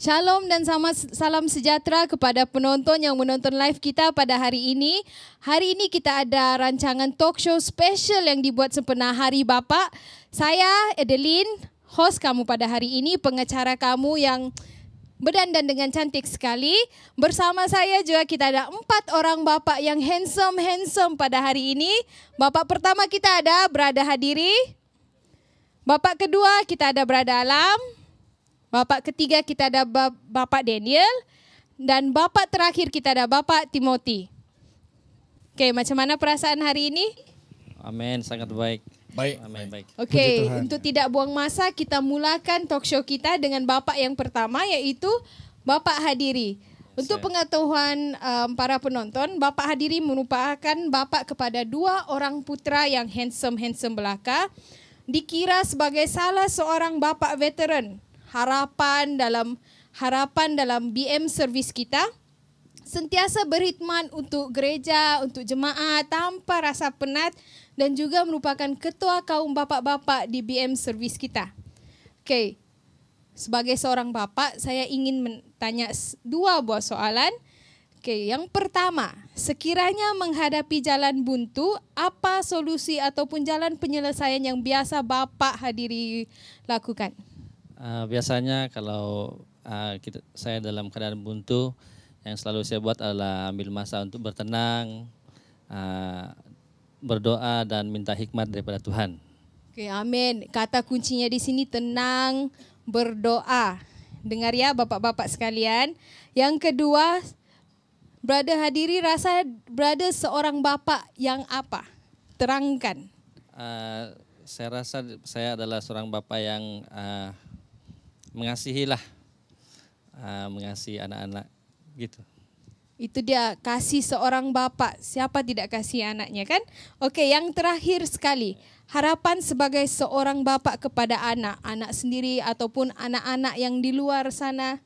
Shalom dan salam sejahtera kepada penonton yang menonton live kita pada hari ini. Hari ini kita ada rancangan talk show special yang dibuat sempena Hari Bapa. Saya Adeline, host kamu pada hari ini, pengacara kamu yang berdandan dengan cantik sekali. Bersama saya juga kita ada 4 orang bapa yang handsome pada hari ini. Bapak pertama kita ada Brada Hadiri. Bapak kedua kita ada Brada Alam. Bapak ketiga kita ada Bapak Daniel. Dan bapak terakhir kita ada Bapak Timothy. Oke, macam mana perasaan hari ini? Amin, sangat baik. Baik. Amin, baik. Oke, untuk tidak buang masa kita mulakan talk show kita dengan bapak yang pertama, yaitu Bapak Hadiri. Untuk pengetahuan para penonton, Bapak Hadiri merupakan bapak kepada 2 orang putra yang handsome belaka. Dikira sebagai salah seorang bapak veteran. Harapan dalam BM servis kita, sentiasa berkhidmat untuk gereja, untuk jemaat tanpa rasa penat dan juga merupakan ketua kaum bapak-bapak di BM servis kita. Okey, sebagai seorang bapak, saya ingin bertanya 2 buah soalan. Okey, yang pertama, sekiranya menghadapi jalan buntu, apa solusi ataupun jalan penyelesaian yang biasa Bapak Hadiri lakukan? Biasanya kalau saya dalam keadaan buntu, yang selalu saya buat adalah ambil masa untuk bertenang, berdoa dan minta hikmat daripada Tuhan. Oke, amin. Kata kuncinya di sini tenang, berdoa. Dengar ya bapak-bapak sekalian. Yang kedua, Brother Hadiri rasa brother seorang bapak yang apa? Terangkan. Saya rasa saya adalah seorang bapak yang mengasihi anak-anak gitu. Itu dia kasih seorang bapak. Siapa tidak kasih anaknya kan? Oke, yang terakhir sekali. Harapan sebagai seorang bapak kepada anak sendiri ataupun anak-anak yang di luar sana.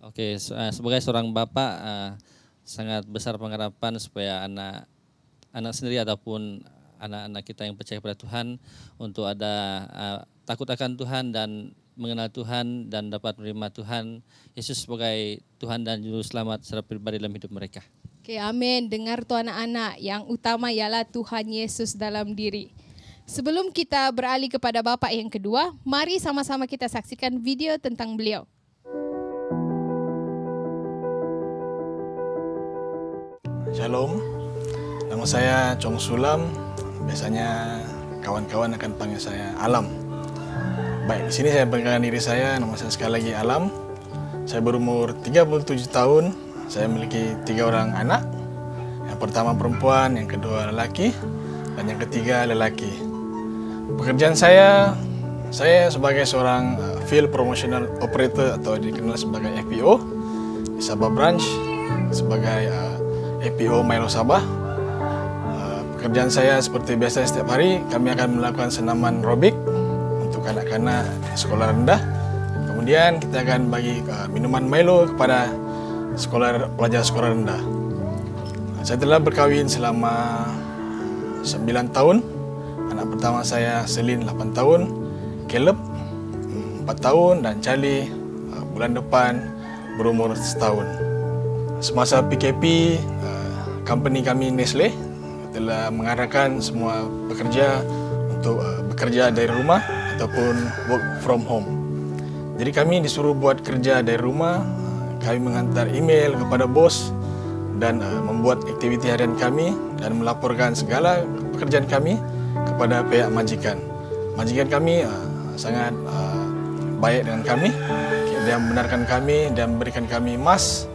Oke, sebagai seorang bapak sangat besar pengharapan supaya anak sendiri ataupun anak-anak kita yang percaya kepada Tuhan untuk ada takut akan Tuhan dan mengenal Tuhan dan dapat menerima Tuhan Yesus sebagai Tuhan dan Juru Selamat secara pribadi dalam hidup mereka. Oke, amin. Dengar tuan anak-anak, yang utama ialah Tuhan Yesus dalam diri. Sebelum kita beralih kepada bapak yang kedua, mari sama-sama kita saksikan video tentang beliau. Shalom, nama saya Chong Sulam. Biasanya kawan-kawan akan panggil saya Alam. Baik, di sini saya perkenalkan diri saya, nama saya sekali lagi Alam. Saya berumur 37 tahun, saya memiliki 3 orang anak. Yang pertama perempuan, yang kedua lelaki, dan yang ketiga lelaki. Pekerjaan saya sebagai seorang Field Promotional Operator atau dikenal sebagai FPO di Sabah Branch, sebagai FPO Milo Sabah. Pekerjaan saya seperti biasa setiap hari, kami akan melakukan senaman aerobik untuk anak-anak sekolah rendah. Kemudian kita akan bagi minuman Milo kepada pelajar sekolah rendah. Saya telah berkahwin selama 9 tahun. Anak pertama saya Selin 8 tahun, Caleb 4 tahun dan Charlie bulan depan berumur setahun. Semasa PKP, company kami Nestle telah mengarahkan semua pekerja untuk bekerja dari rumah ataupun work from home. Jadi kami disuruh buat kerja dari rumah, kami mengantar email kepada bos dan membuat aktiviti harian kami dan melaporkan segala pekerjaan kami kepada pihak majikan. Majikan kami sangat baik dengan kami. Dia membenarkan kami dan memberikan kami mask,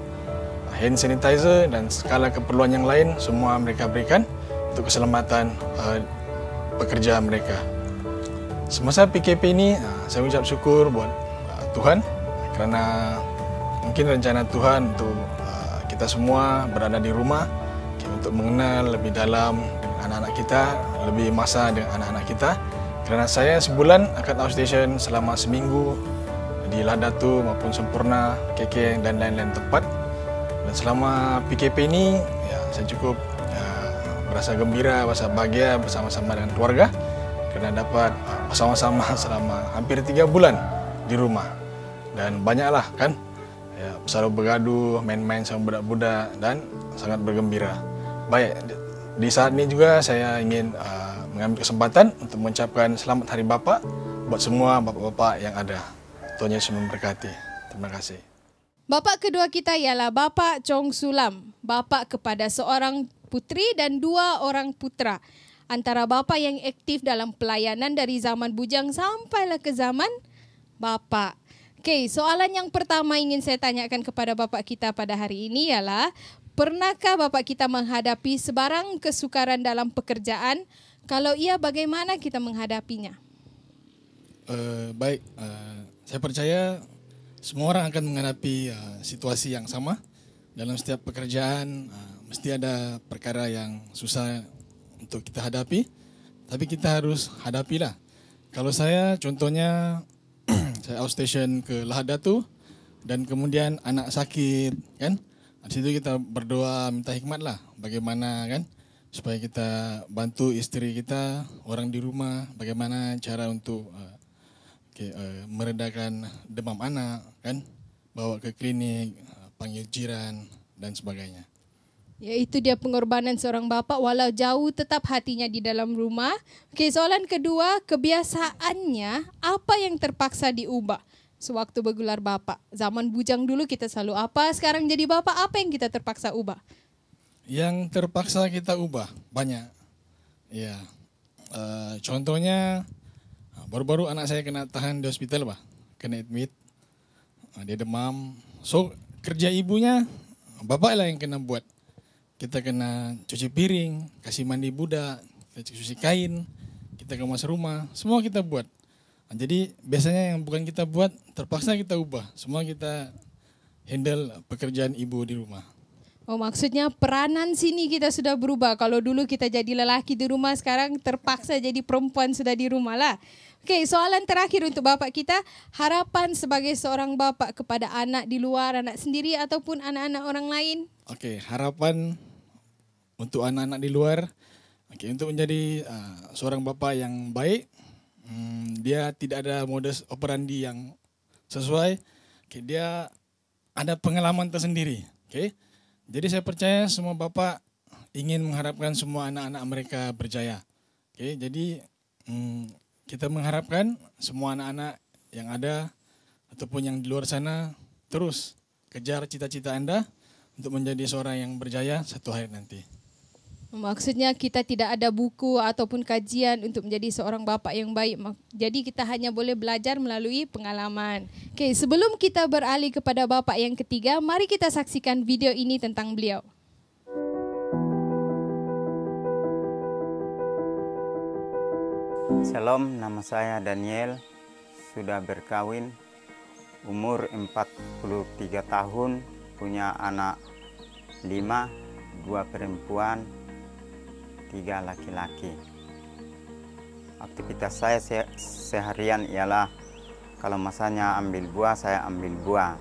hand sanitizer dan segala keperluan yang lain semua mereka berikan untuk keselamatan pekerja mereka. Semasa PKP ini saya mengucap syukur buat Tuhan kerana mungkin rencana Tuhan untuk kita semua berada di rumah untuk mengenal lebih dalam dengan anak-anak kita, lebih masa dengan anak-anak kita. Kerana saya sebulan akan outstation selama seminggu di Ladatu maupun Sempurna, KK dan lain-lain tempat. Dan selama PKP ini saya cukup berasa gembira, berasa bahagia bersama-sama dengan keluarga kerana dapat bersama-sama selama hampir 3 bulan di rumah. Dan banyaklah kan ya, selalu bergaduh, main-main sama budak-budak, dan sangat bergembira. Baik, di saat ini juga saya ingin mengambil kesempatan untuk mengucapkan selamat Hari Bapa buat semua bapak-bapak yang ada. Tuhan Yesus memberkati. Terima kasih. Bapak kedua kita ialah Bapak Chong Sulam, bapak kepada seorang putri dan 2 orang putra. Antara bapak yang aktif dalam pelayanan dari zaman bujang sampailah ke zaman bapak. Okey, soalan yang pertama ingin saya tanyakan kepada bapak kita pada hari ini ialah, pernahkah bapak kita menghadapi sebarang kesukaran dalam pekerjaan? Kalau iya, bagaimana kita menghadapinya? Baik, saya percaya semua orang akan menghadapi situasi yang sama. Dalam setiap pekerjaan mesti ada perkara yang susah untuk kita hadapi, tapi kita harus hadapilah. Kalau saya contohnya, saya outstation ke Lahad Datu dan kemudian anak sakit, kan? Di situ kita berdoa minta hikmat lah, bagaimana kan supaya kita bantu istri kita, orang di rumah, bagaimana cara untuk meredakan demam anak, kan? Bawa ke klinik, panggil jiran dan sebagainya. Yaitu dia pengorbanan seorang bapa walau jauh tetap hatinya di dalam rumah. Okey, soalan kedua, kebiasaannya apa yang terpaksa diubah sewaktu bergelar bapa? Zaman bujang dulu kita selalu apa, sekarang jadi bapa apa yang kita terpaksa ubah? Yang terpaksa kita ubah banyak. Ya, contohnya baru-baru anak saya kena tahan di hospital, kena admit, dia demam. So kerja ibunya, bapak lah yang kena buat. Kita kena cuci piring, kasih mandi budak, kita cuci kain, kita kemas rumah, semua kita buat. Jadi biasanya yang bukan kita buat, terpaksa kita ubah. Semua kita handle pekerjaan ibu di rumah. Oh, maksudnya peranan sini kita sudah berubah. Kalau dulu kita jadi lelaki di rumah, sekarang terpaksa jadi perempuan sudah di rumah lah. Okey, soalan terakhir untuk bapak kita, harapan sebagai seorang bapak kepada anak di luar, anak sendiri ataupun anak-anak orang lain? Okey, harapan untuk anak-anak di luar, untuk menjadi seorang bapa yang baik, dia tidak ada modus operandi yang sesuai, dia ada pengalaman tersendiri. Jadi saya percaya semua bapa ingin mengharapkan semua anak-anak mereka berjaya. Jadi kita mengharapkan semua anak-anak yang ada ataupun yang di luar sana terus kejar cita-cita Anda untuk menjadi seorang yang berjaya satu hari nanti. Maksudnya kita tidak ada buku ataupun kajian untuk menjadi seorang bapa yang baik. Jadi kita hanya boleh belajar melalui pengalaman. Okey, sebelum kita beralih kepada bapa yang ketiga, mari kita saksikan video ini tentang beliau. Shalom, nama saya Daniel, sudah berkawin, umur 43 tahun, punya anak 5, 2 perempuan, 3 laki-laki. Aktivitas saya seharian ialah kalau masanya ambil buah, saya ambil buah.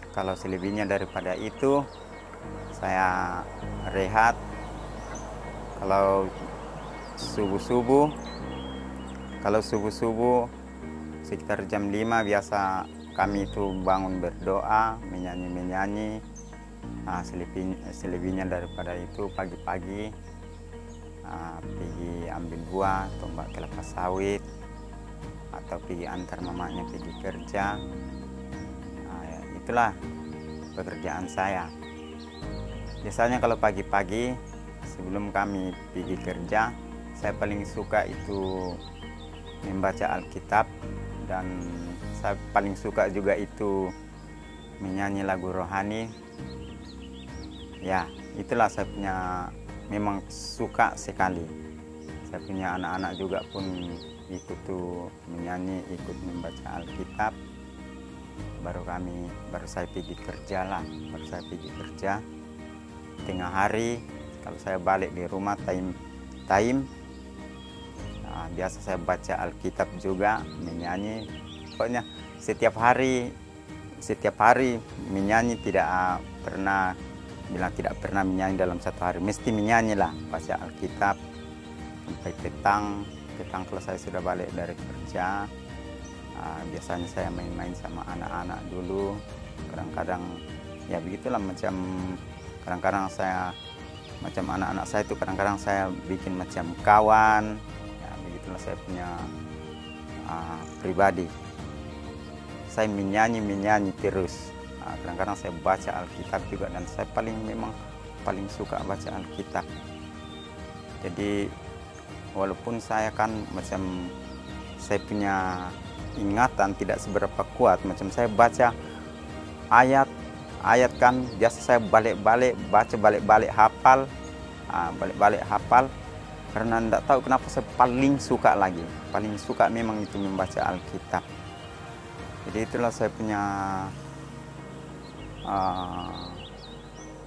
Kalau selebihnya daripada itu, saya rehat. Kalau subuh-subuh sekitar jam 5 biasa kami itu bangun berdoa, menyanyi-menyanyi. Selebihnya daripada itu pagi-pagi pergi ambil buah, tombak kelapa sawit, atau pergi antar mamanya pergi kerja. Itulah pekerjaan saya. Biasanya kalau pagi-pagi sebelum kami pergi kerja, saya paling suka itu membaca Alkitab, dan saya paling suka juga itu menyanyi lagu rohani. Ya, itulah saya punya, memang suka sekali. Saya punya anak-anak juga pun ikut tuh menyanyi, ikut membaca Alkitab. Baru saya pergi kerja lah, tengah hari kalau saya balik di rumah time, biasa saya baca Alkitab juga, menyanyi. Pokoknya setiap hari menyanyi, tidak pernah menyanyi dalam satu hari, mesti menyanyi lah, baca Alkitab sampai petang kalau saya sudah balik dari kerja. Biasanya saya main-main sama anak-anak dulu, Kadang-kadang ya begitulah, macam kadang-kadang saya macam anak-anak saya itu kadang-kadang saya bikin macam kawan. Ya, begitulah saya punya pribadi. Saya menyanyi terus. Kadang-kadang saya baca Alkitab juga, dan saya memang paling suka baca Alkitab. Jadi walaupun saya kan macam saya punya ingatan tidak seberapa kuat, macam saya baca ayat kan biasa saya balik-balik baca, balik-balik hafal, karena tidak tahu kenapa saya paling suka memang itu membaca Alkitab. Jadi itulah saya punya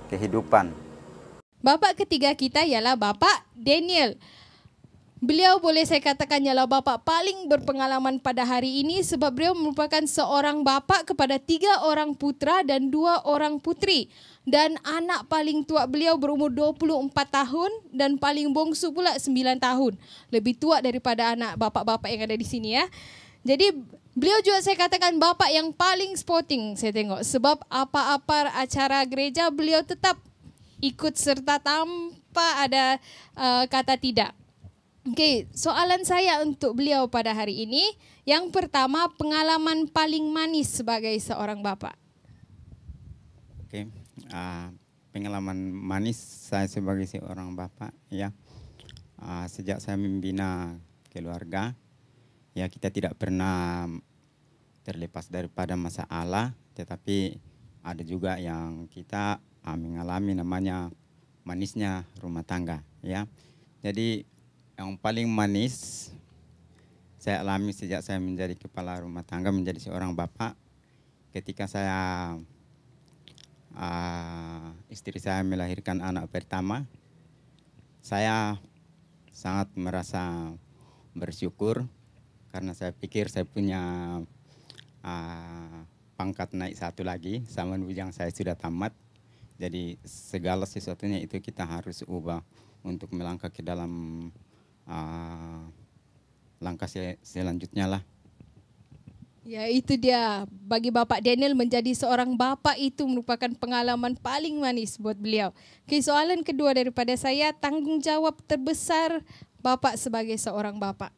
kehidupan. Bapak ketiga kita ialah Bapak Daniel. Beliau boleh saya katakan ialah bapak paling berpengalaman pada hari ini sebab beliau merupakan seorang bapak kepada 3 orang putra dan 2 orang putri. Dan anak paling tua beliau berumur 24 tahun dan paling bongsu pula 9 tahun. Lebih tua daripada anak bapak-bapak yang ada di sini ya. Jadi beliau juga saya katakan bapak yang paling sporting saya tengok. Sebab apa-apa acara gereja beliau tetap ikut serta tanpa ada kata tidak. Okey, soalan saya untuk beliau pada hari ini, yang pertama, pengalaman paling manis sebagai seorang bapa. Okey, pengalaman manis saya sebagai seorang bapa ya, sejak saya membina keluarga, ya kita tidak pernah terlepas daripada masalah, tetapi ada juga yang kita mengalami namanya manisnya rumah tangga ya. Jadi yang paling manis saya alami sejak saya menjadi kepala rumah tangga, menjadi seorang bapak, ketika saya istri saya melahirkan anak pertama, saya sangat merasa bersyukur karena saya pikir saya punya pangkat naik 1 lagi, sama bujang saya sudah tamat. Jadi segala sesuatunya itu kita harus ubah untuk melangkah ke dalam langkah selanjutnya lah. Ya, itu dia. Bagi Bapak Daniel, menjadi seorang bapa itu merupakan pengalaman paling manis buat beliau. Oke, soalan kedua daripada saya, tanggung jawab terbesar Bapak sebagai seorang bapa.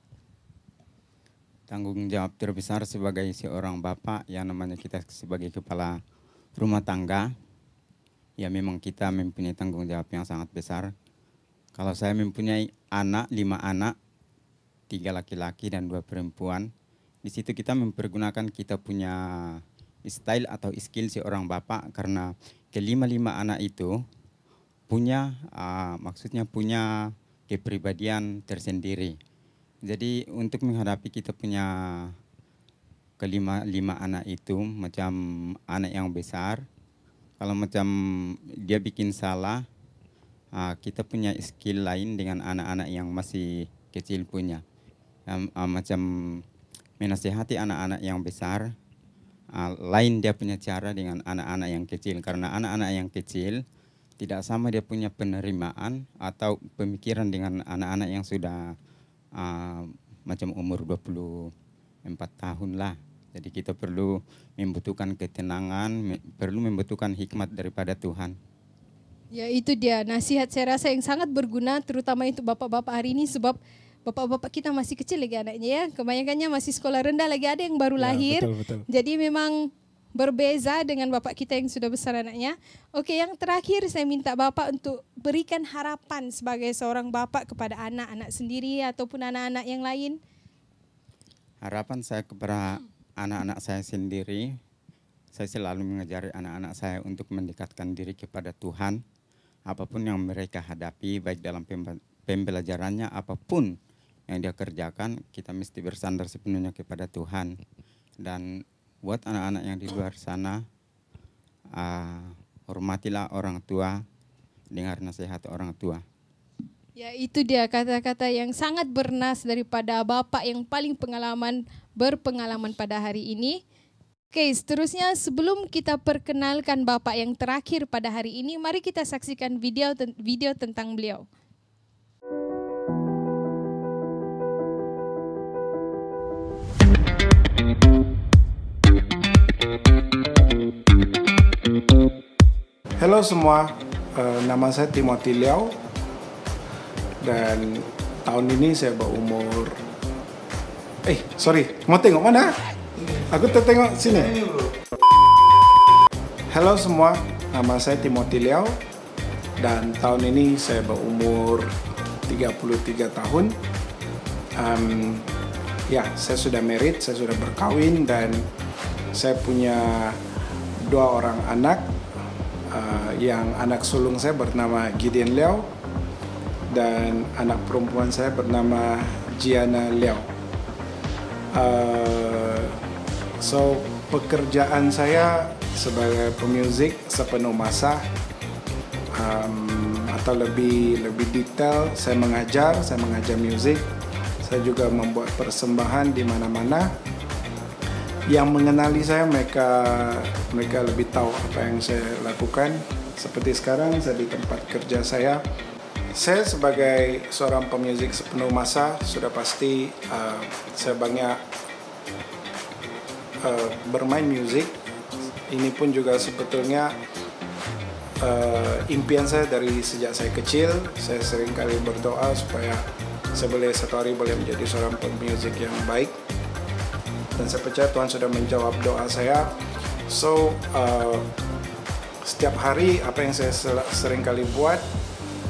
Tanggung jawab terbesar sebagai seorang bapa, yang namanya kita sebagai kepala rumah tangga, ya memang kita mempunyai tanggung jawab yang sangat besar. Kalau saya mempunyai 5 anak, 3 laki-laki dan 2 perempuan. Di situ kita mempergunakan kita punya style atau skill seorang bapak, karena kelima-5 anak itu punya maksudnya punya kepribadian tersendiri. Jadi untuk menghadapi kita punya kelima anak itu, macam anak yang besar, kalau macam dia bikin salah, kita punya skill lain dengan anak-anak yang masih kecil punya. Macam menasihati anak-anak yang besar, lain dia punya cara dengan anak-anak yang kecil. Karena anak-anak yang kecil tidak sama dia punya penerimaan atau pemikiran dengan anak-anak yang sudah macam umur 24 tahun lah. Jadi kita perlu membutuhkan ketenangan, perlu membutuhkan hikmat daripada Tuhan. Ya, itu dia nasihat saya rasa yang sangat berguna, terutama untuk bapak-bapak hari ini, sebab bapak-bapak kita masih kecil lagi anaknya ya. Kebanyakannya masih sekolah rendah, lagi ada yang baru lahir. Betul. Jadi memang berbeza dengan bapak kita yang sudah besar anaknya. Oke, yang terakhir saya minta bapak untuk berikan harapan sebagai seorang bapak kepada anak-anak sendiri ataupun anak-anak yang lain. Harapan saya kepada anak-anak saya sendiri, saya selalu mengajari anak-anak saya untuk mendekatkan diri kepada Tuhan. Apapun yang mereka hadapi, baik dalam pembelajarannya, apapun yang dia kerjakan, kita mesti bersandar sepenuhnya kepada Tuhan. Dan buat anak-anak yang di luar sana, hormatilah orang tua, dengar nasihat orang tua. Ya, itu dia kata-kata yang sangat bernas daripada bapak yang paling berpengalaman pada hari ini. Oke, seterusnya sebelum kita perkenalkan bapak yang terakhir pada hari ini, mari kita saksikan video tentang beliau. Halo semua, nama saya Timothy Liao dan tahun ini saya berumur mau tengok mana? Aku tengok sini. Halo semua, nama saya Timothy Liao dan tahun ini saya berumur 33 tahun. Saya sudah married, saya sudah berkawin dan saya punya 2 orang anak. Yang anak sulung saya bernama Gideon Liao dan anak perempuan saya bernama Gianna Liao. Pekerjaan saya sebagai pemuzik sepenuh masa, atau lebih detail saya mengajar muzik. Saya juga membuat persembahan di mana-mana. Yang mengenali saya mereka lebih tahu apa yang saya lakukan. Seperti sekarang saya di tempat kerja saya. Saya sebagai seorang pemuzik sepenuh masa sudah pasti saya banyak bermain musik. Ini pun juga sebetulnya impian saya dari sejak saya kecil. Saya sering kali berdoa supaya saya satu hari boleh menjadi seorang pemuzik yang baik. Dan saya percaya Tuhan sudah menjawab doa saya. Setiap hari apa yang saya sering kali buat,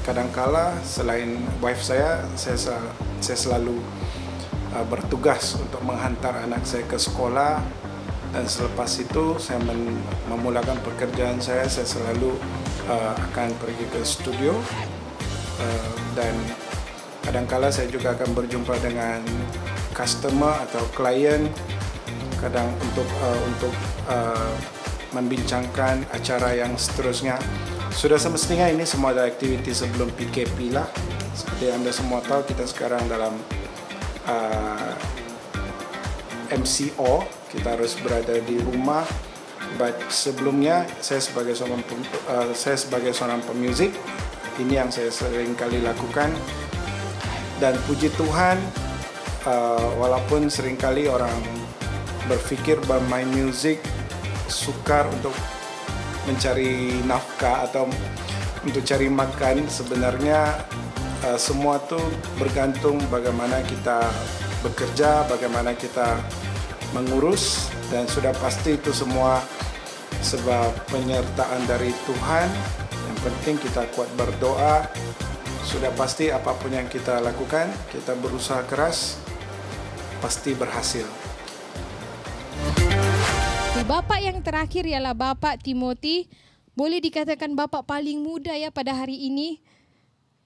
kadangkala selain wife saya selalu bertugas untuk menghantar anak saya ke sekolah. Dan selepas itu saya memulakan pekerjaan saya selalu akan pergi ke studio. Dan kadangkala saya juga akan berjumpa dengan customer atau klien, kadang untuk membincangkan acara yang seterusnya. Sudah semestinya ini semua ada aktiviti sebelum PKP lah. Seperti Anda semua tahu, kita sekarang dalam MCO, kita harus berada di rumah. But sebelumnya saya sebagai seorang pemuzik, ini yang saya sering kali lakukan. Dan puji Tuhan, walaupun seringkali orang berpikir bermain musik sukar untuk mencari nafkah atau untuk cari makan, sebenarnya semua itu bergantung bagaimana kita bekerja, bagaimana kita mengurus, dan sudah pasti itu semua sebab penyertaan dari Tuhan. Yang penting kita kuat berdoa. Sudah pasti apapun yang kita lakukan, kita berusaha keras, pasti berhasil. Bapak yang terakhir ialah Bapak Timothy. Boleh dikatakan Bapak paling muda ya pada hari ini.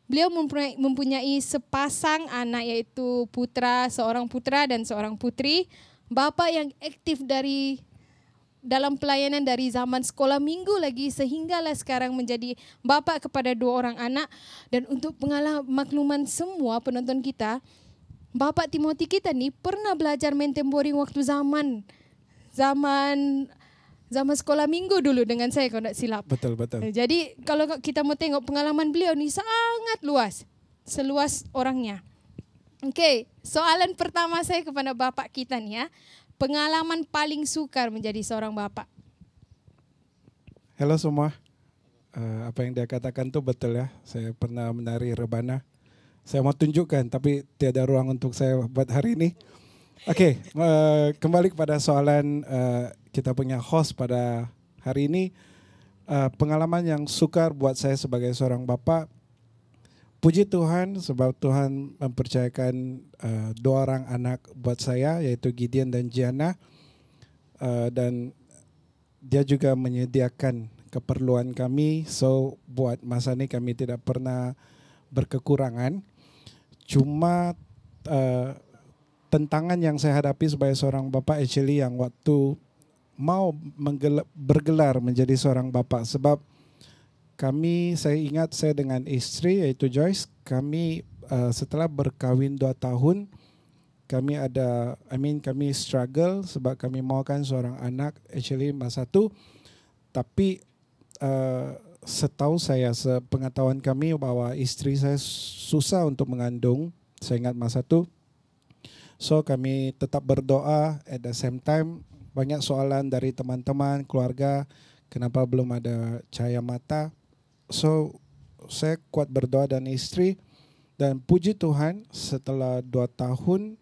Beliau mempunyai sepasang anak, yaitu seorang putra dan seorang putri. Bapak yang aktif dalam pelayanan dari zaman sekolah minggu lagi sehinggalah sekarang menjadi bapa kepada 2 orang anak. Dan untuk makluman semua penonton kita, Bapak Timothy kita ni pernah belajar main temboring waktu zaman sekolah minggu dulu dengan saya, kalau tak silap. Betul. Jadi kalau kita mau tengok pengalaman beliau ni sangat luas, seluas orangnya. Okey, soalan pertama saya kepada bapak kita ni ya. Pengalaman paling sukar menjadi seorang bapak. Halo semua. Apa yang dia katakan tu betul ya. Saya pernah menari rebana. Saya mau tunjukkan tapi tiada ruang untuk saya buat hari ini. Okey, kembali kepada soalan kita punya host pada hari ini. Pengalaman yang sukar buat saya sebagai seorang bapa. Puji Tuhan sebab Tuhan mempercayakan 2 orang anak buat saya, yaitu Gideon dan Gianna. Dan dia juga menyediakan keperluan kami. So buat masa ini kami tidak pernah berkekurangan. Cuma tantangan yang saya hadapi sebagai seorang bapa actually yang waktu mau bergelar menjadi seorang bapa, sebab saya ingat saya dengan istri yaitu Joyce, kami setelah berkahwin 2 tahun kami struggle sebab kami mahukan seorang anak actually masa tu, tapi setahu saya, sepengetahuan kami bahwa istri saya susah untuk mengandung, saya ingat masa tu. So kami tetap berdoa, at the same time banyak soalan dari teman-teman, keluarga. kenapa belum ada cahaya mata. So saya kuat berdoa dan istri, dan puji Tuhan setelah 2 tahun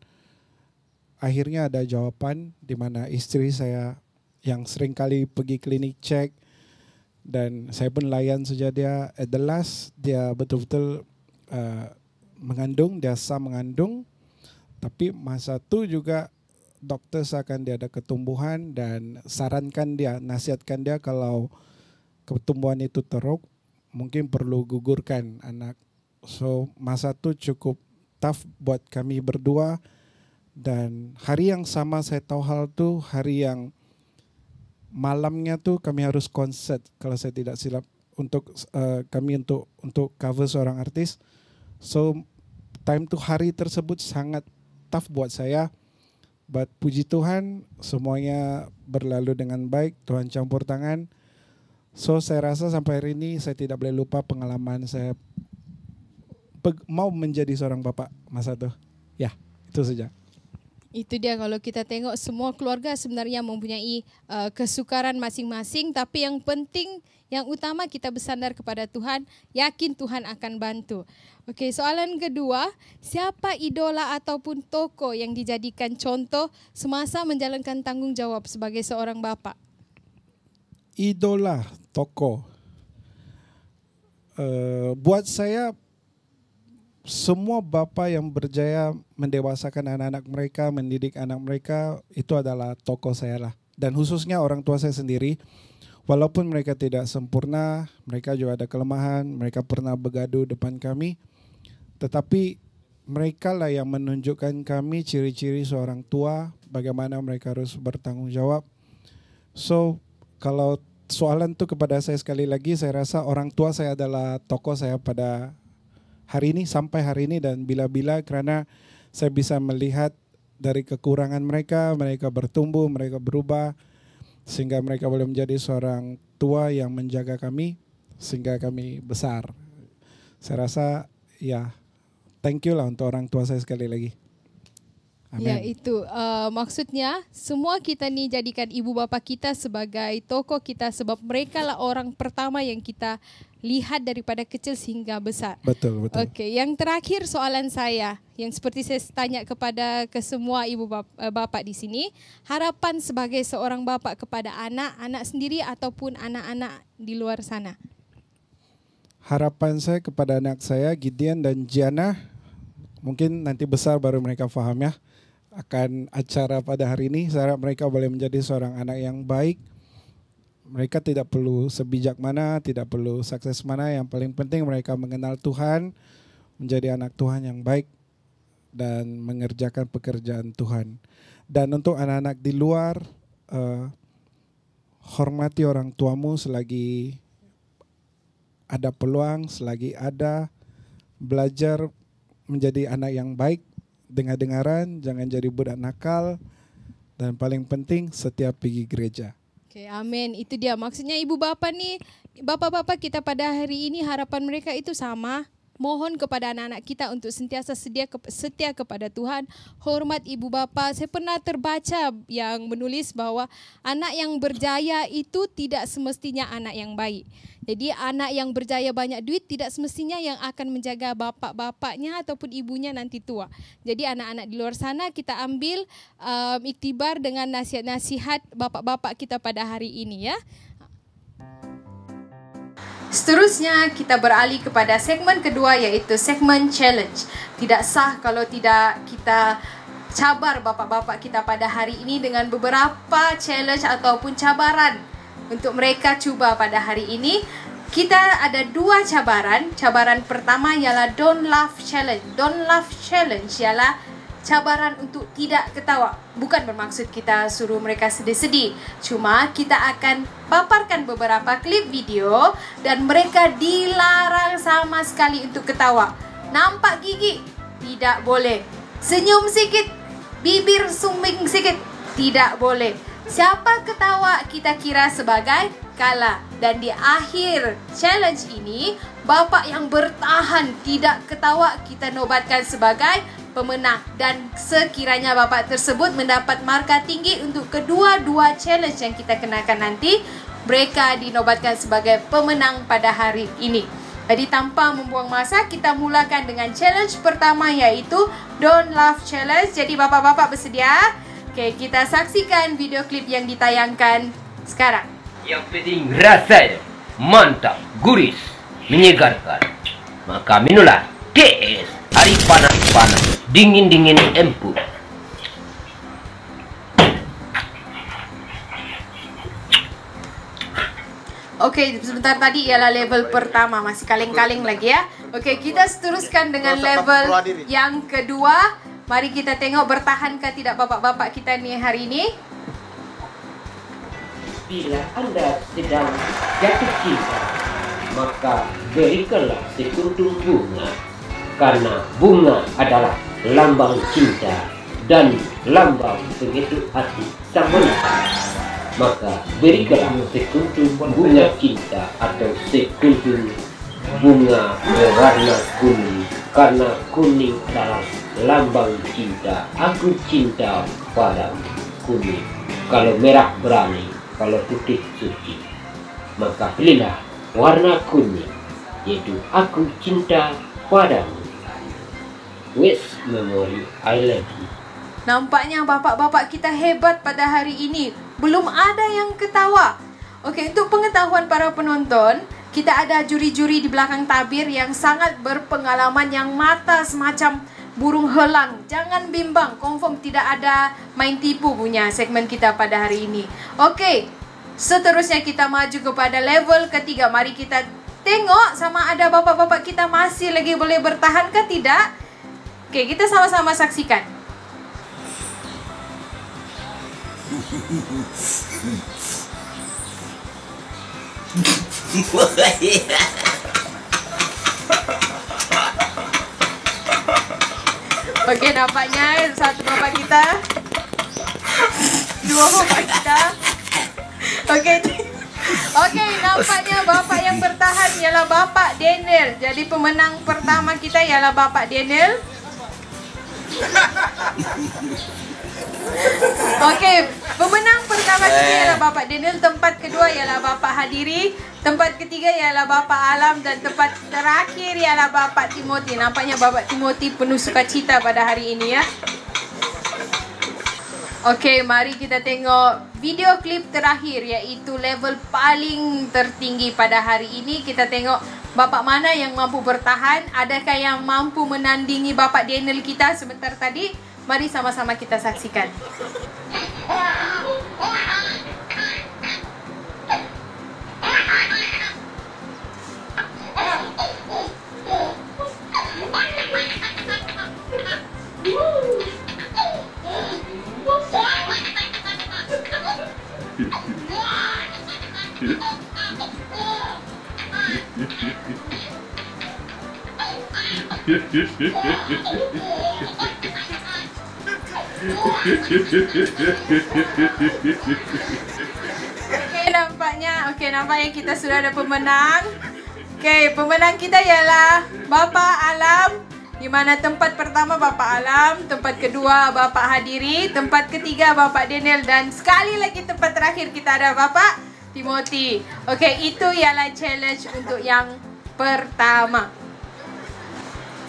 akhirnya ada jawaban, di mana istri saya yang sering kali pergi klinik cek dan saya pun layan saja dia. At the last dia betul-betul mengandung, dia sah mengandung. Tapi masa itu juga dokter seakan dia ada ketumbuhan dan sarankan dia, nasihatkan dia kalau ketumbuhan itu teruk, mungkin perlu gugurkan anak. So masa itu cukup tough buat kami berdua. Dan hari yang sama saya tahu hal itu, hari yang malamnya tuh kami harus konsert kalau saya tidak silap untuk kami untuk cover seorang artis. So time tuh hari tersebut sangat tough buat saya. But puji Tuhan semuanya berlalu dengan baik, Tuhan campur tangan. So saya rasa sampai hari ini saya tidak boleh lupa pengalaman saya mau menjadi seorang bapak masa itu. Ya, itu saja. Itu dia, kalau kita tengok semua keluarga sebenarnya mempunyai kesukaran masing-masing, tapi yang penting, yang utama kita bersandar kepada Tuhan, yakin Tuhan akan bantu. Okey, soalan kedua, siapa idola ataupun tokoh yang dijadikan contoh semasa menjalankan tanggung jawab sebagai seorang bapa? Idola, tokoh. Buat saya, semua bapa yang berjaya mendewasakan anak-anak mereka, mendidik anak mereka, itu adalah tokoh saya lah. Dan khususnya orang tua saya sendiri, walaupun mereka tidak sempurna, mereka juga ada kelemahan, mereka pernah bergaduh depan kami, tetapi mereka lah yang menunjukkan kami ciri-ciri seorang tua, bagaimana mereka harus bertanggung jawab. So, kalau soalan itu kepada saya sekali lagi, saya rasa orang tua saya adalah tokoh saya pada hari ini, sampai hari ini dan bila-bila, karena saya bisa melihat dari kekurangan mereka, mereka bertumbuh, mereka berubah, sehingga mereka boleh menjadi seorang tua yang menjaga kami, sehingga kami besar. Saya rasa ya, thank you lah untuk orang tua saya sekali lagi. Amin. Ya, itu maksudnya semua kita ni jadikan ibu bapa kita sebagai tokoh kita, sebab mereka lah orang pertama yang kita lihat daripada kecil sehingga besar. Betul, betul. Okey, yang terakhir soalan saya, yang seperti saya tanya kepada semua ibu bapa di sini, harapan sebagai seorang bapa kepada anak sendiri ataupun anak-anak di luar sana. Harapan saya kepada anak saya, Gideon dan Gianna, mungkin nanti besar baru mereka faham ya, akan acara pada hari ini. Saya harap mereka boleh menjadi seorang anak yang baik. Mereka tidak perlu sebijak mana, tidak perlu sukses mana. Yang paling penting mereka mengenal Tuhan, menjadi anak Tuhan yang baik dan mengerjakan pekerjaan Tuhan. Dan untuk anak-anak di luar, hormati orang tuamu selagi ada peluang, selagi ada, belajar menjadi anak yang baik, dengar-dengaran, jangan jadi budak nakal, dan paling penting setiap pergi gereja. Okay, amin. Itu dia. Maksudnya ibu bapa ni, bapa-bapa kita pada hari ini harapan mereka itu sama. Mohon kepada anak-anak kita untuk sentiasa setia kepada Tuhan, hormat ibu bapa. Saya pernah terbaca yang menulis bahawa anak yang berjaya itu tidak semestinya anak yang baik. Jadi anak yang berjaya banyak duit tidak semestinya yang akan menjaga bapa-bapaknya ataupun ibunya nanti tua. Jadi anak-anak di luar sana kita ambil iktibar dengan nasihat-nasihat bapa-bapa kita pada hari ini ya. Seterusnya kita beralih kepada segmen kedua, iaitu segmen challenge. Tidak sah kalau tidak kita cabar bapak-bapak kita pada hari ini dengan beberapa challenge ataupun cabaran untuk mereka cuba pada hari ini. Kita ada 2 cabaran. Cabaran pertama ialah Don't Laugh Challenge. Don't Laugh Challenge ialah cabaran untuk tidak ketawa. Bukan bermaksud kita suruh mereka sedih-sedih. Cuma kita akan paparkan beberapa klip video dan mereka dilarang sama sekali untuk ketawa. Nampak gigi? Tidak boleh. Senyum sikit, bibir sumbing sikit? Tidak boleh. Siapa ketawa kita kira sebagai kalah. Dan di akhir challenge ini, bapa yang bertahan tidak ketawa kita nobatkan sebagai pemenang. Dan sekiranya bapa tersebut mendapat markah tinggi untuk kedua-dua challenge yang kita kenakan nanti, mereka dinobatkan sebagai pemenang pada hari ini. Jadi tanpa membuang masa, kita mulakan dengan challenge pertama, iaitu Don't Laugh Challenge. Jadi bapak-bapak bersedia? Okey, kita saksikan video klip yang ditayangkan sekarang. Yang penting rasanya mantap, gurih, menyegarkan. Maka minumlah TS hari panas-panas, dingin-dingin empuk. Okey, sebentar tadi ialah level pertama, masih kaleng-kaleng lagi ya. Okey, kita teruskan dengan level yang kedua. Mari kita tengok bertahankah tidak bapak-bapak kita ni hari ini. Bila Anda sedang jatuh cinta, maka berikanlah sekuntum bunga, karena bunga adalah lambang cinta dan lambang pengetuk hati sang wanita. Maka berikanlah sekuntum bunga cinta atau sekuntum bunga berwarna kuning, karena kuning adalah lambang cinta. Aku cinta padamu, kuning. Kalau merah berani, kalau putih suci. Maka pilihlah warna kuning, yaitu aku cinta padamu. Wish memory, I love you. Nampaknya bapak-bapak kita hebat pada hari ini. Belum ada yang ketawa. Okey, untuk pengetahuan para penonton, kita ada juri-juri di belakang tabir yang sangat berpengalaman, yang mata semacam burung helang. Jangan bimbang, confirm tidak ada main tipu punya segmen kita pada hari ini. Okey, seterusnya kita maju kepada level ketiga. Mari kita tengok sama ada bapak-bapak kita masih lagi boleh bertahan ke tidak. Okey, kita sama-sama saksikan. Okey, nampaknya satu bapak kita, dua bapak kita. Okey, nampaknya bapak yang bertahan ialah Bapak Daniel. Jadi pemenang pertama kita ialah Bapak Daniel. Okey, pemenang pertama kita ialah Bapak Daniel, tempat kedua ialah Bapak Hadiri, tempat ketiga ialah Bapak Alam dan tempat terakhir ialah Bapak Timothy. Nampaknya Bapak Timothy penuh sukacita pada hari ini ya. Okey, mari kita tengok video klip terakhir, iaitu level paling tertinggi pada hari ini. Kita tengok bapak mana yang mampu bertahan, adakah yang mampu menandingi Bapak Daniel kita sebentar tadi. Mari sama-sama kita saksikan. Nampaknya kita sudah ada pemenang. Okey, pemenang kita ialah Bapak Alam, di mana tempat pertama Bapak Alam, tempat kedua Bapak Hadiri, tempat ketiga Bapak Daniel dan sekali lagi tempat terakhir kita ada Bapak Timothy. Okey, itu ialah challenge untuk yang pertama.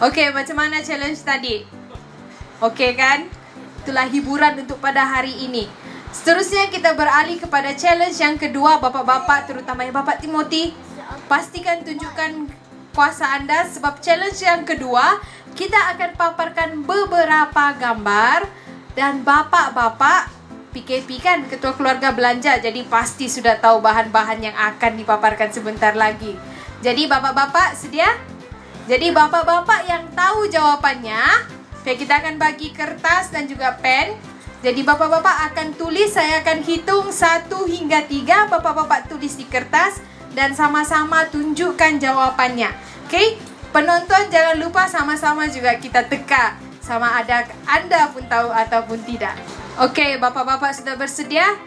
Okey, macam mana challenge tadi? Okey kan? Itulah hiburan untuk pada hari ini. Seterusnya kita beralih kepada challenge yang kedua, bapak-bapak, terutamanya Bapak Timothy. Pastikan tunjukkan kuasa anda, sebab challenge yang kedua kita akan paparkan beberapa gambar dan bapak-bapak PKP kan, ketua keluarga belanja, jadi pasti sudah tahu bahan-bahan yang akan dipaparkan sebentar lagi. Jadi bapak-bapak sedia? Jadi bapak-bapak yang tahu jawapannya, kita akan bagi kertas dan juga pen. Jadi bapak-bapak akan tulis, saya akan hitung 1 hingga 3. Bapak-bapak tulis di kertas dan sama-sama tunjukkan jawapannya. Okey, penonton jangan lupa sama-sama juga kita teka sama ada anda pun tahu ataupun tidak. Okey, bapak-bapak sudah bersedia?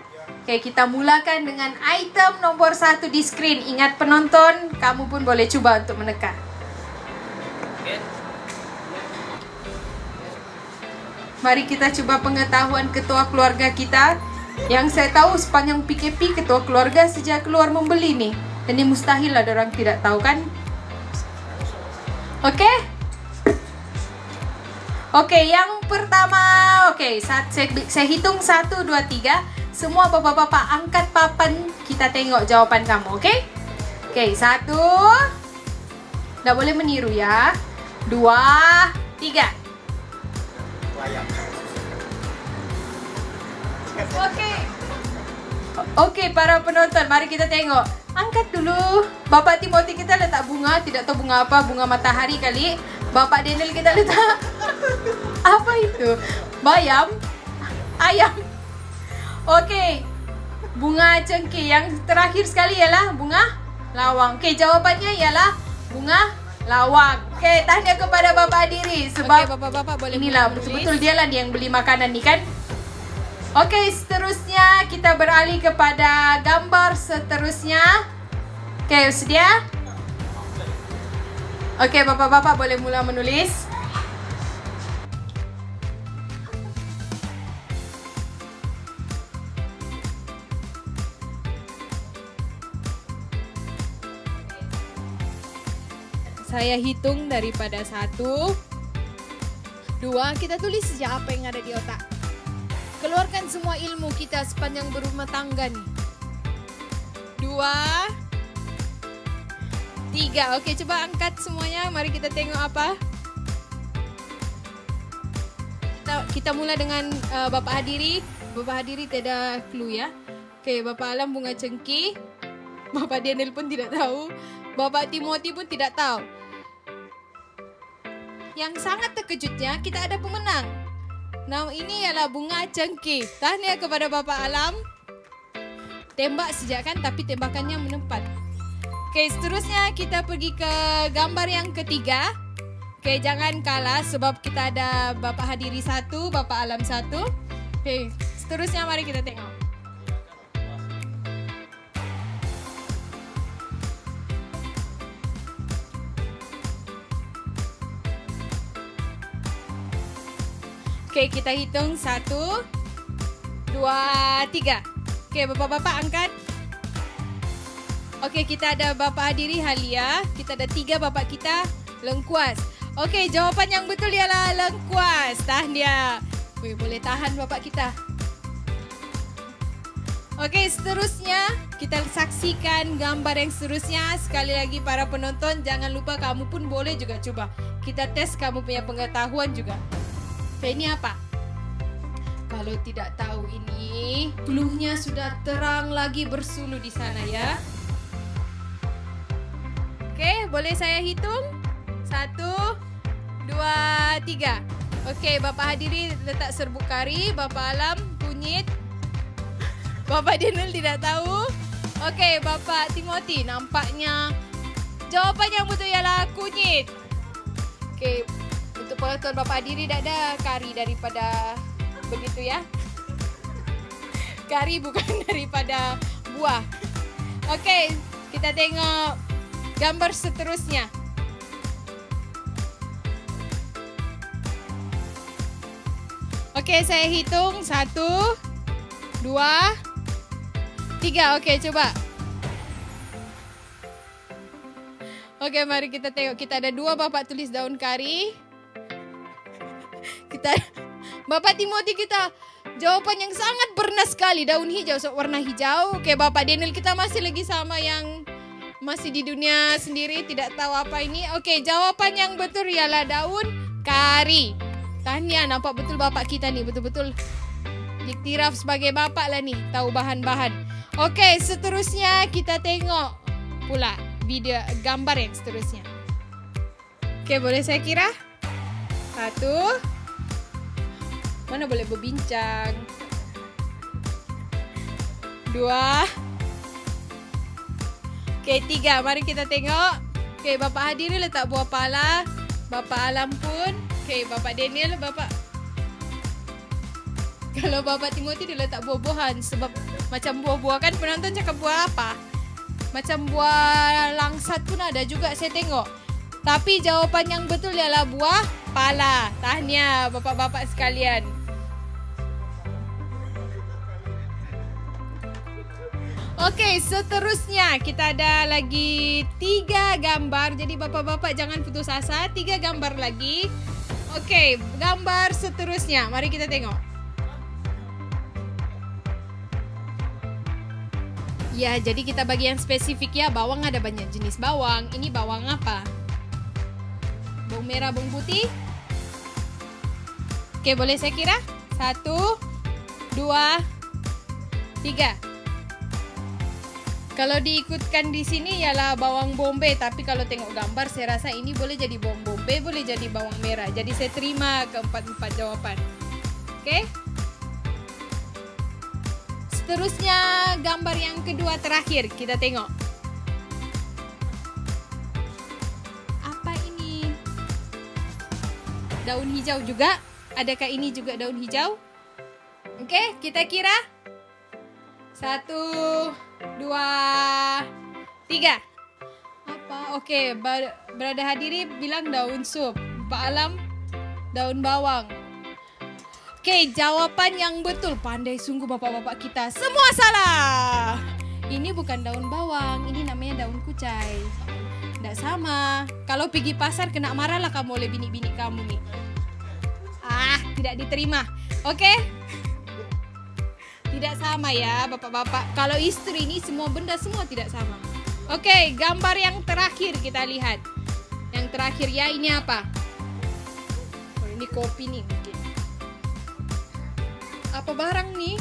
Okey, kita mulakan dengan item nombor 1 di skrin. Ingat penonton, kamu pun boleh cuba untuk meneka. Mari kita cuba pengetahuan ketua keluarga kita. Yang saya tahu sepanjang PKP ketua keluarga sejak keluar membeli nih. Ini mustahil lah orang tidak tahu kan? Oke? Oke, yang pertama. Oke, saya hitung 1, 2, 3. Semua bapak-bapak angkat papan, kita tengok jawaban kamu, oke? Oke, 1. Nggak boleh meniru ya. 2, 3. Oke, para penonton, mari kita tengok. Angkat dulu. Bapak Timothy kita letak bunga, tidak tahu bunga apa, bunga matahari kali. Bapak Daniel kita letak apa itu? Bayam? Ayam? Oke, bunga cengkeh. Yang terakhir sekali ialah bunga lawang. Oke, jawabannya ialah bunga lawang. Oke, tanya kepada Bapak Hadiri. Sebab Bapak-bapak boleh inilah betul-betul dialah yang beli makanan nih kan. Oke, seterusnya kita beralih kepada gambar seterusnya. Oke, sedia? Oke, bapak-bapak boleh mula menulis. Saya hitung daripada 1, 2, kita tulis saja apa yang ada di otak. Keluarkan semua ilmu kita sepanjang berumah tangga nih. 2, 3. Oke, coba angkat semuanya. Mari kita tengok apa. Kita mulai dengan Bapak Hadiri. Bapak Hadiri tidak ada clue ya. Oke, Bapak Alam bunga cengkeh. Bapak Daniel pun tidak tahu. Bapak Timothy pun tidak tahu. Yang sangat terkejutnya, kita ada pemenang. Nah, ini ialah bunga cengkeh. Tahniah kepada Bapak Alam. Tembak sejak kan, tapi tembakannya menempat. Oke, seterusnya kita pergi ke gambar yang ketiga. Oke, jangan kalah sebab kita ada Bapak Hadiri 1, Bapak Alam 1. Oke, seterusnya mari kita tengok. Oke, kita hitung 1, 2, 3. Oke, bapak-bapak angkat. Oke, kita ada Bapak Hadiri Halia. Kita ada 3 bapak kita lengkuas. Oke, jawaban yang betul ialah lengkuas. Tahniah. Boleh tahan bapak kita. Oke, seterusnya kita saksikan gambar yang seterusnya. Sekali lagi para penonton, jangan lupa kamu pun boleh juga coba. Kita tes kamu punya pengetahuan juga. Ini apa? Kalau tidak tahu ini, clue-nya sudah terang lagi bersulu di sana ya. Oke, boleh saya hitung? 1, 2, 3. Oke, Bapak Hadiri letak serbuk kari, Bapak Alam kunyit, Bapak Daniel tidak tahu. Oke, Bapak Timothy nampaknya jawaban yang betul ialah kunyit. Oke, untuk pengetahuan Bapak Hadiri tidak ada kari daripada begitu ya. Kari bukan daripada buah. Oke, kita tengok gambar seterusnya. Oke, saya hitung 1, 2, 3. Oke, coba. Oke, mari kita tengok. Kita ada 2 bapak tulis daun kari. Bapak Timothy kita jawaban yang sangat bernas sekali, daun hijau, warna hijau. Oke, Bapak Daniel kita masih lagi sama yang masih di dunia sendiri, tidak tahu apa ini. Oke, jawaban yang betul ialah daun kari. Tahniah, nampak betul bapak kita nih, betul-betul iktiraf sebagai bapak lah nih, tahu bahan-bahan. Oke, seterusnya kita tengok pula video gambar yang seterusnya. Oke, boleh saya kira? 1. Mana boleh berbincang. 2. Oke, 3. Mari kita tengok. Oke, Bapak Hadiri letak buah pala. Bapak Alam pun. Oke, Bapak Daniel, Bapak. Kalau Bapak Timothy dia letak buah-buahan. Sebab macam buah-buah kan penonton cakap buah apa? Macam buah langsat pun ada juga saya tengok. Tapi jawapan yang betul ialah buah pala. Tahniah bapak-bapak sekalian. Oke, seterusnya kita ada lagi 3 gambar. Jadi bapak-bapak jangan putus asa, 3 gambar lagi. Oke, gambar seterusnya. Mari kita tengok. Ya, jadi kita bagi yang spesifik ya. Bawang ada banyak jenis bawang. Ini bawang apa? Bawang merah, bawang putih. Oke, boleh saya kira? 1, 2, 3. Kalau diikutkan di sini ialah bawang bombay, tapi kalau tengok gambar saya rasa ini boleh jadi bawang bombay, boleh jadi bawang merah. Jadi saya terima keempat-empat jawapan. Oke? Seterusnya gambar yang kedua terakhir kita tengok. Apa ini? Daun hijau juga? Adakah ini juga daun hijau? Oke, kita kira 1, 2, 3. Apa? Oke, berada hadiri bilang daun sup. Pak Alam daun bawang. Oke, jawaban yang betul. Pandai sungguh bapak-bapak kita. Semua salah. Ini bukan daun bawang, ini namanya daun kucai. Tidak sama. Kalau pergi pasar kena marah lah kamu oleh bini-bini kamu nih. Tidak diterima. Oke? Tidak sama ya bapak-bapak. Kalau istri ini semua benda semua tidak sama. Oke, gambar yang terakhir kita lihat. Yang terakhir ya, ini apa? Oh, ini kopi nih mungkin. Apa barang nih?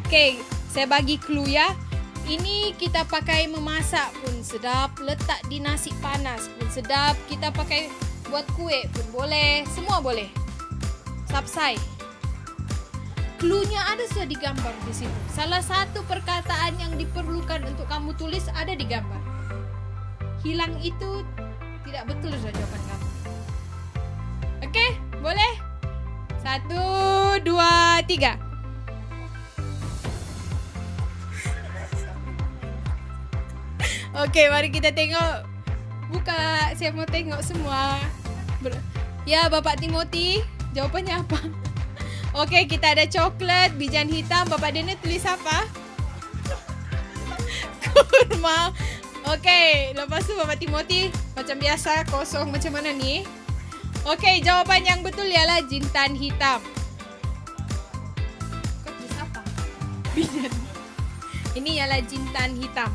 Oke, saya bagi clue ya. Ini kita pakai memasak pun sedap, letak di nasi panas pun sedap, kita pakai buat kue pun boleh, semua boleh. Sapsai. Cluenya ada sudah digambar di situ. Salah satu perkataan yang diperlukan untuk kamu tulis ada di gambar. Hilang itu tidak betul sudah jawaban kamu. Oke, boleh? 1, 2, 3. Oke, mari kita tengok. Buka, saya mau tengok semua. Ya, Bapak Timothy, jawabannya apa? Oke, kita ada coklat, bijan hitam. Bapak Dene tulis apa? Kurma. Oke, lepas tu Bapak Timothy, macam biasa kosong macam mana nih? Oke, jawaban yang betul ialah jintan hitam. Kau tulis apa? Bijan. Ini ialah jintan hitam.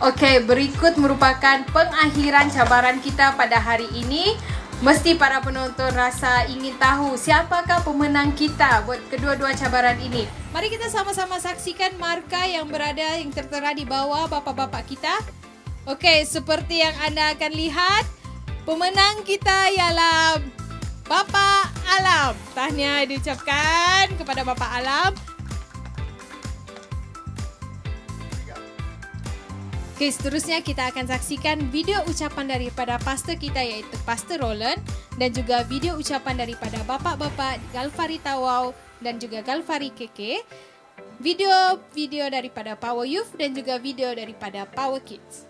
Oke, berikut merupakan pengakhiran cabaran kita pada hari ini. Mesti para penonton rasa ingin tahu siapakah pemenang kita buat kedua-dua cabaran ini. Mari kita sama-sama saksikan marka yang tertera di bawah bapak-bapak kita. Oke, seperti yang Anda akan lihat, pemenang kita ialah Bapak Alam. Tahniah diucapkan kepada Bapak Alam. Oke, seterusnya kita akan saksikan video ucapan daripada pastor kita yaitu Pastor Roland dan juga video ucapan daripada bapak-bapak Galfari Tawau dan juga Galfari Keke, video daripada Power Youth dan juga video daripada Power Kids.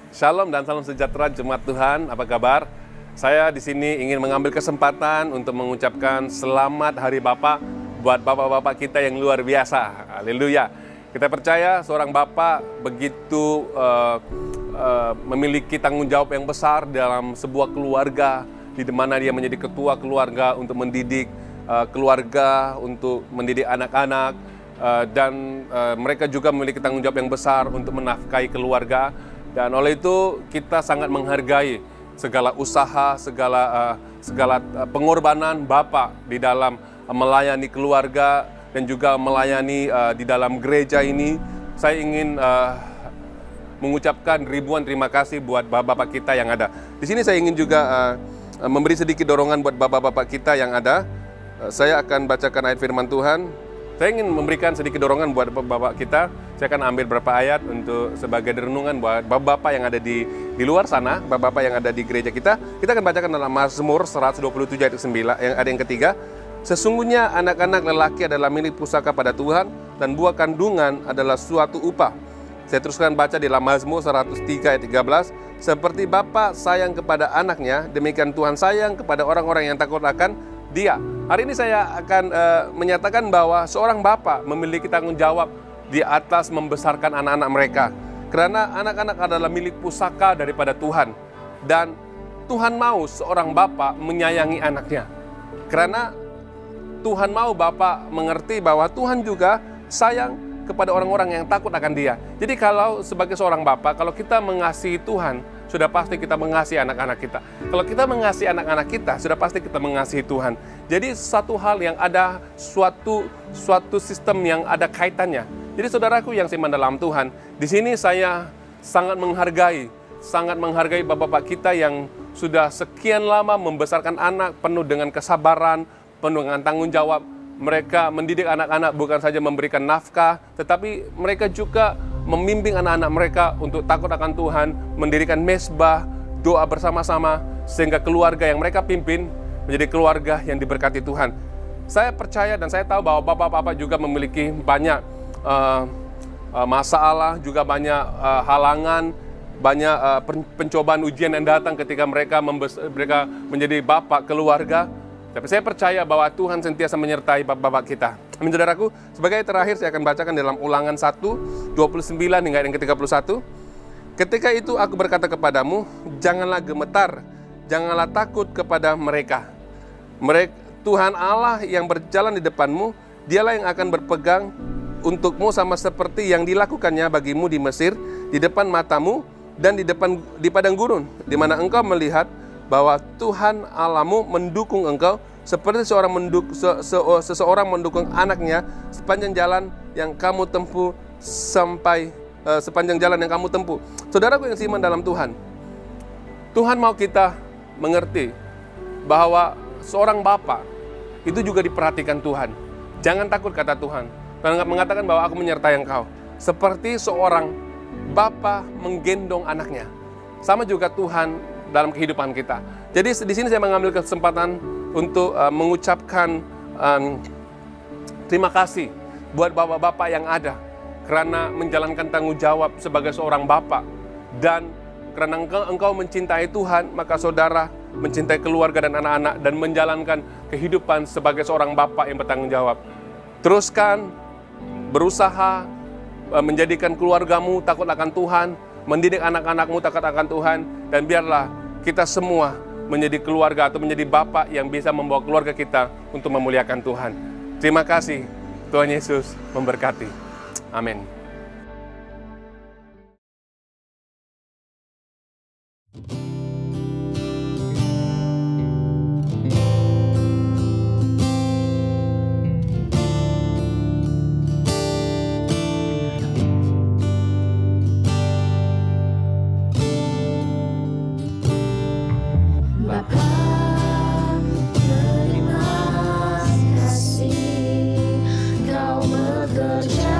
Shalom dan salam sejahtera jemaat Tuhan, apa kabar? Saya di sini ingin mengambil kesempatan untuk mengucapkan selamat Hari Bapa buat bapak-bapak kita yang luar biasa. Haleluya. Kita percaya seorang bapak begitu memiliki tanggung jawab yang besar dalam sebuah keluarga, di mana dia menjadi ketua keluarga untuk mendidik keluarga, untuk mendidik anak-anak, dan mereka juga memiliki tanggung jawab yang besar untuk menafkahi keluarga. Dan oleh itu kita sangat menghargai segala usaha, segala pengorbanan bapak di dalam melayani keluarga dan juga melayani di dalam gereja ini. Saya ingin mengucapkan ribuan terima kasih buat bapak-bapak kita yang ada. Di sini saya ingin juga memberi sedikit dorongan buat bapak-bapak kita yang ada. Saya akan bacakan ayat firman Tuhan. Saya ingin memberikan sedikit dorongan buat bapak-bapak kita. Saya akan ambil beberapa ayat untuk sebagai renungan buat bapak-bapak yang ada di luar sana, bapak-bapak yang ada di gereja kita. Kita akan bacakan dalam Mazmur 127 ayat 9, yang ada yang ketiga. Sesungguhnya anak-anak lelaki adalah milik pusaka pada Tuhan dan buah kandungan adalah suatu upah. Saya teruskan baca di dalam Mazmur 103 ayat 13. Seperti bapa sayang kepada anaknya, demikian Tuhan sayang kepada orang-orang yang takut akan dia. Hari ini saya akan menyatakan bahwa seorang bapak memiliki tanggung jawab di atas membesarkan anak-anak mereka. Karena anak-anak adalah milik pusaka daripada Tuhan. Dan Tuhan mau seorang bapak menyayangi anaknya. Karena Tuhan mau bapak mengerti bahwa Tuhan juga sayang kepada orang-orang yang takut akan dia. Jadi kalau sebagai seorang bapak, kalau kita mengasihi Tuhan, sudah pasti kita mengasihi anak-anak kita. Kalau kita mengasihi anak-anak kita, sudah pasti kita mengasihi Tuhan. Jadi satu hal yang ada, suatu sistem yang ada kaitannya. Jadi saudaraku yang seiman dalam Tuhan, di sini saya sangat menghargai bapak-bapak kita yang sudah sekian lama membesarkan anak penuh dengan kesabaran, penuh dengan tanggung jawab. Mereka mendidik anak-anak bukan saja memberikan nafkah, tetapi mereka juga membimbing anak-anak mereka untuk takut akan Tuhan, mendirikan mezbah, doa bersama-sama, sehingga keluarga yang mereka pimpin menjadi keluarga yang diberkati Tuhan. Saya percaya dan saya tahu bahwa bapak-bapak juga memiliki banyak masalah, juga banyak halangan, banyak pencobaan ujian yang datang ketika mereka menjadi bapak keluarga. Tapi saya percaya bahwa Tuhan sentiasa menyertai bapak-bapak kita. Amin, saudaraku. Sebagai terakhir saya akan bacakan dalam Ulangan 1, 29 hingga yang ke-31. Ketika itu aku berkata kepadamu, janganlah gemetar, janganlah takut kepada mereka. Tuhan Allah yang berjalan di depanmu, dialah yang akan berpegang untukmu sama seperti yang dilakukannya bagimu di Mesir, di depan matamu dan di padang gurun, di mana engkau melihat bahwa Tuhan Allahmu mendukung engkau seperti seseorang mendukung anaknya sepanjang jalan yang kamu tempuh sepanjang jalan yang kamu tempuh. Saudaraku yang seiman dalam Tuhan, Tuhan mau kita mengerti bahwa seorang bapak itu juga diperhatikan Tuhan. Jangan takut, kata Tuhan. Tuhan mengatakan bahwa aku menyertai engkau. Seperti seorang bapak menggendong anaknya. Sama juga Tuhan dalam kehidupan kita. Jadi di sini saya mengambil kesempatan untuk mengucapkan terima kasih buat bapak-bapak yang ada karena menjalankan tanggung jawab sebagai seorang bapak, dan karena engkau mencintai Tuhan, maka saudara mencintai keluarga dan anak-anak dan menjalankan kehidupan sebagai seorang bapak yang bertanggung jawab. Teruskan berusaha menjadikan keluargamu takut akan Tuhan, mendidik anak-anakmu takut akan Tuhan, dan biarlah kita semua menjadi keluarga atau menjadi bapak yang bisa membawa keluarga kita untuk memuliakan Tuhan. Terima kasih. Tuhan Yesus memberkati. Amin. Terima kasih kau bekerja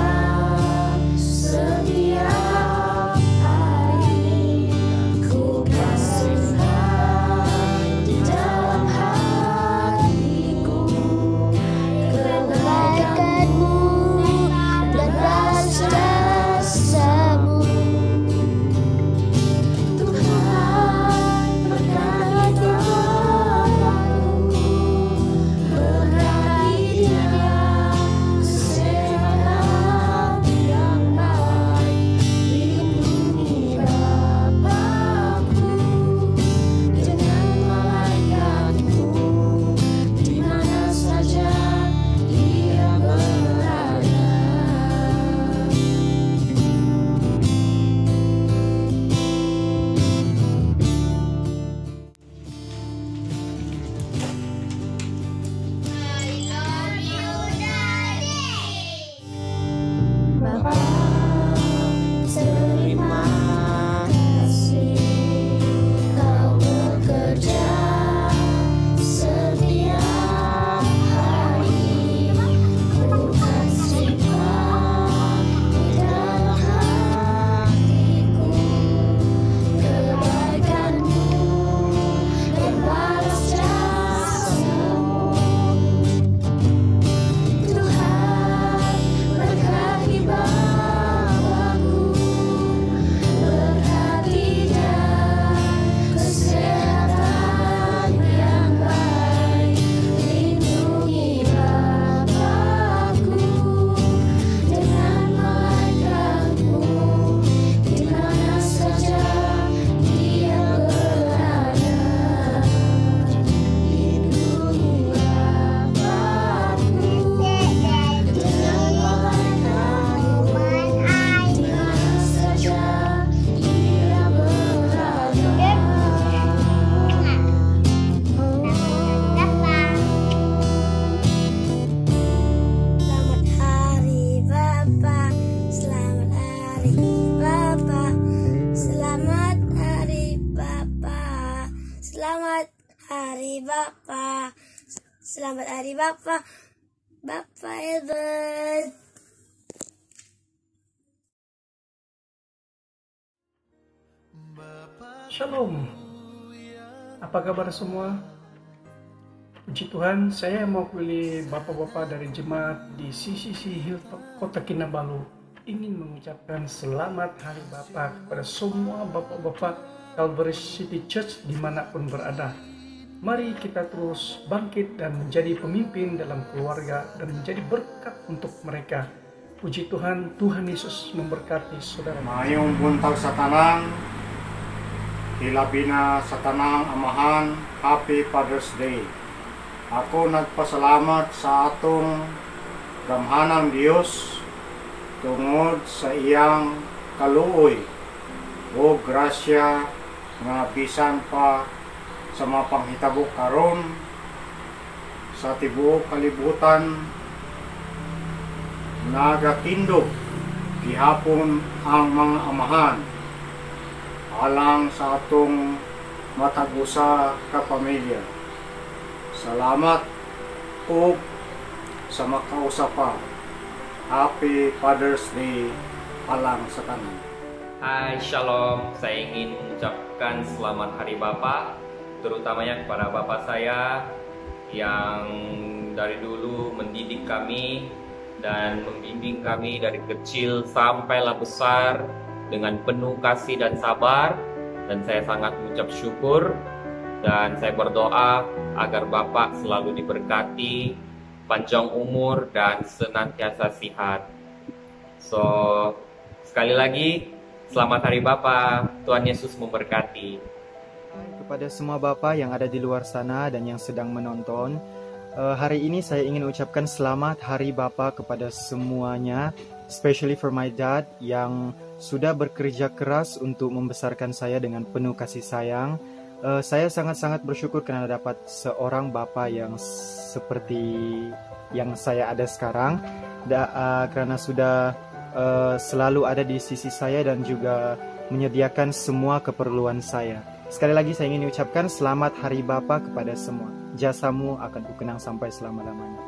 Selamat Hari Bapa. Selamat Hari Bapa, Bapak Elbert. Shalom. Apa kabar semua? Puji Tuhan, saya mewakili bapak-bapak dari jemaat di CCC Hilltop Kota Kinabalu ingin mengucapkan selamat Hari Bapa kepada semua bapak-bapak Calvary City Church dimanapun berada. Mari kita terus bangkit dan menjadi pemimpin dalam keluarga dan menjadi berkat untuk mereka. Puji Tuhan, Tuhan Yesus memberkati saudara. Mayong buntag sa tanan, hilabina sa tanang amahan, Happy Father's Day. Ako nagpasalamat sa atong gamhanang Dios tungod sa iyang kaluoy o grasya nga bisan pa sa mga panghitabo karon sa tibuok kalibutan nagatindog gihapon ang mga amahan alang sa atong matag-usa ka pamilya. Salamat po sa makausapa. Happy Father's Day alang sa tanan. Hai, Shalom. Saya ingin mengucapkan selamat Hari Bapa, terutamanya kepada Bapak saya yang dari dulu mendidik kami dan membimbing kami dari kecil sampailah besar dengan penuh kasih dan sabar, dan saya sangat mengucap syukur dan saya berdoa agar Bapak selalu diberkati, panjang umur dan senantiasa sehat. So, sekali lagi selamat Hari Bapa, Tuhan Yesus memberkati. Kepada semua Bapak yang ada di luar sana dan yang sedang menonton, hari ini saya ingin ucapkan selamat Hari Bapa kepada semuanya, especially for my dad yang sudah bekerja keras untuk membesarkan saya dengan penuh kasih sayang. Saya sangat-sangat bersyukur karena dapat seorang bapa yang seperti yang saya ada sekarang, karena sudah selalu ada di sisi saya dan juga menyediakan semua keperluan saya. Sekali lagi saya ingin ucapkan selamat Hari Bapa kepada semua. Jasamu akan kukenang sampai selama-lamanya.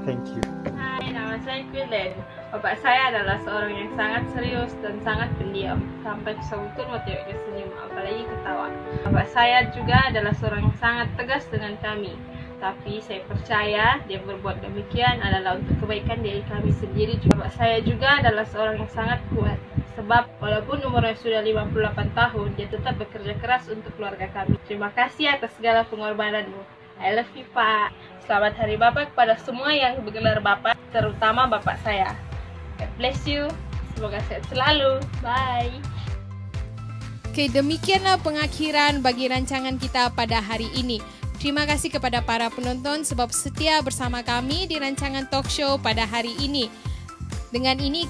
Thank you. Hai, nama saya Quillen. Bapak saya adalah seorang yang sangat serius dan sangat pendiam. Sampai kesebutan waktu dia senyum, apalagi ketawa. Bapak saya juga adalah seorang yang sangat tegas dengan kami. Tapi saya percaya dia berbuat demikian adalah untuk kebaikan diri kami sendiri. Bapak saya juga adalah seorang yang sangat kuat. Sebab walaupun umurnya sudah 58 tahun, dia tetap bekerja keras untuk keluarga kami. Terima kasih atas segala pengorbananmu. I love you, Pak. Selamat Hari Bapa kepada semua yang bergelar Bapak, terutama Bapak saya. God bless you. Semoga sehat selalu. Bye. Oke, demikianlah pengakhiran bagi rancangan kita pada hari ini. Terima kasih kepada para penonton sebab setia bersama kami di rancangan talk show pada hari ini. Dengan ini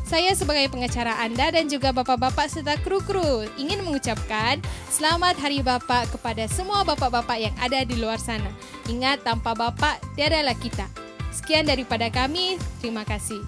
saya sebagai pengacara Anda dan juga bapak-bapak serta kru-kru ingin mengucapkan selamat Hari Bapa kepada semua bapak-bapak yang ada di luar sana. Ingat, tanpa bapak tiadalah kita. Sekian daripada kami, terima kasih.